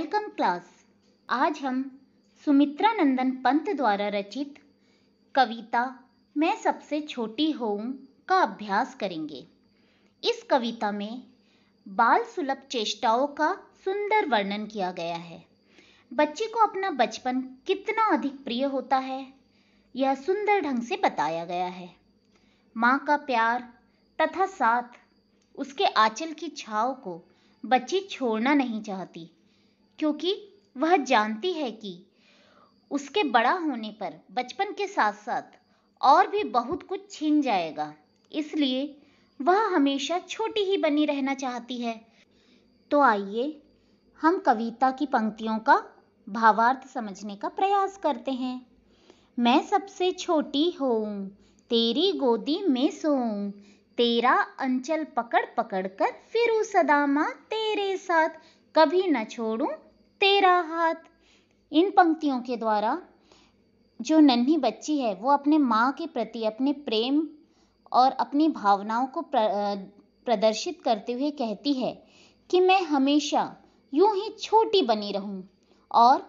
Welcome class. आज हम सुमित्रा नंदन पंत द्वारा रचित कविता मैं सबसे छोटी हूँ का अभ्यास करेंगे। इस कविता में बाल सुलभ चेष्टाओं का सुंदर वर्णन किया गया है। बच्चे को अपना बचपन कितना अधिक प्रिय होता है, यह सुंदर ढंग से बताया गया है। माँ का प्यार तथा साथ, उसके आंचल की छाव को बच्ची छोड़ना नहीं चाहती, क्योंकि वह जानती है कि उसके बड़ा होने पर बचपन के साथ साथ और भी बहुत कुछ छिन जाएगा, इसलिए वह हमेशा छोटी ही बनी रहना चाहती है। तो आइए हम कविता की पंक्तियों का भावार्थ समझने का प्रयास करते हैं। मैं सबसे छोटी हूँ, तेरी गोदी में सोऊं, तेरा अंचल पकड़ पकड़ कर फिरूं सदा माँ तेरे साथ, कभी न छोड़ूं तेरा हाथ। इन पंक्तियों के द्वारा जो नन्ही बच्ची है वो अपने माँ के प्रति अपने प्रेम और अपनी भावनाओं को प्रदर्शित करते हुए कहती है कि मैं हमेशा यूं ही छोटी बनी रहूं और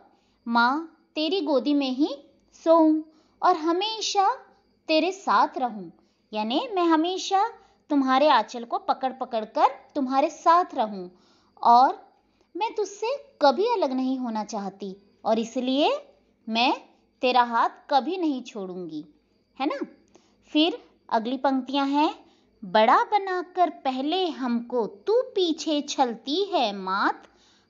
माँ तेरी गोदी में ही सोऊं और हमेशा तेरे साथ रहूं, यानी मैं हमेशा तुम्हारे आंचल को पकड़ पकड़ कर तुम्हारे साथ रहूं और मैं तुझसे कभी अलग नहीं होना चाहती और इसलिए मैं तेरा हाथ कभी नहीं छोड़ूंगी, है ना। फिर अगली पंक्तियां हैं। बड़ा बनाकर पहले हमको तू पीछे चलती है मात,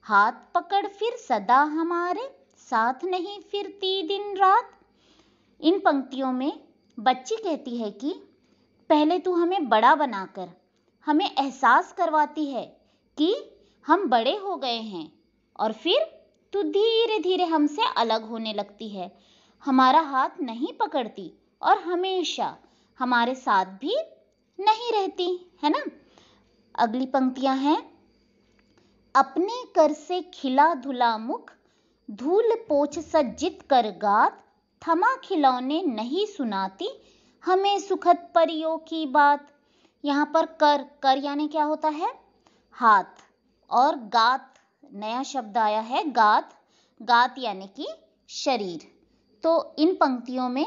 हाथ पकड़ फिर सदा हमारे साथ नहीं फिरती दिन रात। इन पंक्तियों में बच्ची कहती है कि पहले तू हमें बड़ा बनाकर हमें एहसास करवाती है कि हम बड़े हो गए हैं और फिर तू धीरे धीरे हमसे अलग होने लगती है, हमारा हाथ नहीं पकड़ती और हमेशा हमारे साथ भी नहीं रहती, है ना। अगली पंक्तियां हैं। अपने कर से खिला धुला मुख, धूल पोछ सज्जित कर गात, थमा खिलौने नहीं सुनाती हमें सुखद परियों की बात। यहाँ पर कर कर यानी क्या होता है, हाथ, और गात नया शब्द आया है गात, गात यानी कि शरीर। तो इन पंक्तियों में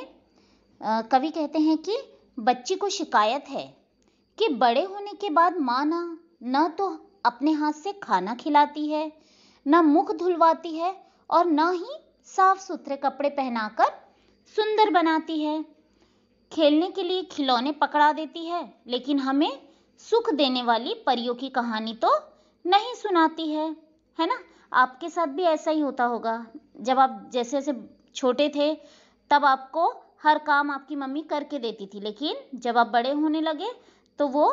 कवि कहते हैं कि बच्ची को शिकायत है कि बड़े होने के बाद माँ न तो अपने हाथ से खाना खिलाती है, न मुख धुलवाती है और न ही साफ सुथरे कपड़े पहनाकर सुंदर बनाती है। खेलने के लिए खिलौने पकड़ा देती है, लेकिन हमें सुख देने वाली परियों की कहानी तो नहीं सुनाती है ना। आपके साथ भी ऐसा ही होता होगा। जब आप जैसे जैसे छोटे थे तब आपको हर काम आपकी मम्मी करके देती थी, लेकिन जब आप बड़े होने लगे तो वो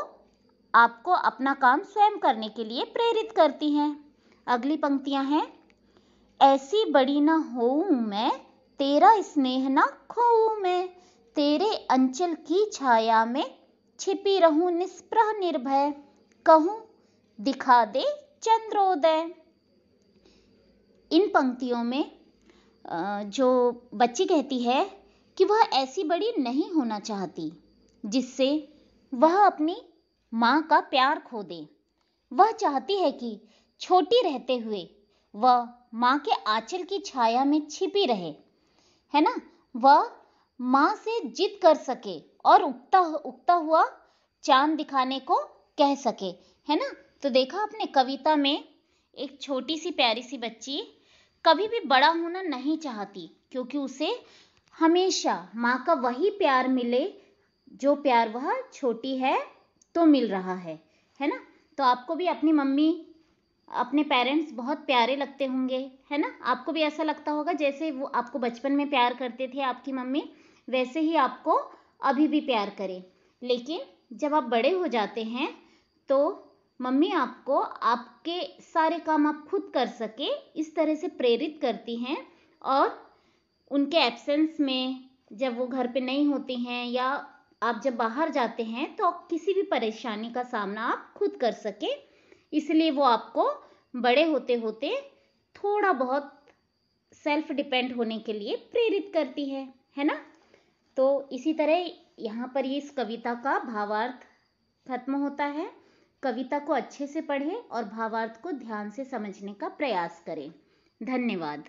आपको अपना काम स्वयं करने के लिए प्रेरित करती हैं। अगली पंक्तियां हैं। ऐसी बड़ी न होऊं मैं, तेरा स्नेह न खोऊं मैं, तेरे अंचल की छाया में छिपी रहूं निस्पृह निर्भय, कहूं दिखा दे चंद्रोदय। इन पंक्तियों में जो बच्ची कहती है कि वह ऐसी बड़ी नहीं होना चाहती जिससे वह अपनी माँ का प्यार खो दे। वह चाहती है कि छोटी रहते हुए वह माँ के आंचल की छाया में छिपी रहे, है ना। वह माँ से जिद कर सके और उगता हुआ चांद दिखाने को कह सके, है ना। तो देखा आपने, कविता में एक छोटी सी प्यारी सी बच्ची कभी भी बड़ा होना नहीं चाहती, क्योंकि उसे हमेशा माँ का वही प्यार मिले जो प्यार वह छोटी है तो मिल रहा है ना। तो आपको भी अपनी मम्मी, अपने पेरेंट्स बहुत प्यारे लगते होंगे, है ना। आपको भी ऐसा लगता होगा जैसे वो आपको बचपन में प्यार करते थे आपकी मम्मी, वैसे ही आपको अभी भी प्यार करें। लेकिन जब आप बड़े हो जाते हैं तो मम्मी आपको आपके सारे काम आप खुद कर सके इस तरह से प्रेरित करती हैं, और उनके एब्सेंस में जब वो घर पे नहीं होती हैं या आप जब बाहर जाते हैं तो किसी भी परेशानी का सामना आप खुद कर सके, इसलिए वो आपको बड़े होते होते थोड़ा बहुत सेल्फ डिपेंड होने के लिए प्रेरित करती है ना। तो इसी तरह यहाँ पर ये इस कविता का भावार्थ खत्म होता है। कविता को अच्छे से पढ़ें और भावार्थ को ध्यान से समझने का प्रयास करें। धन्यवाद।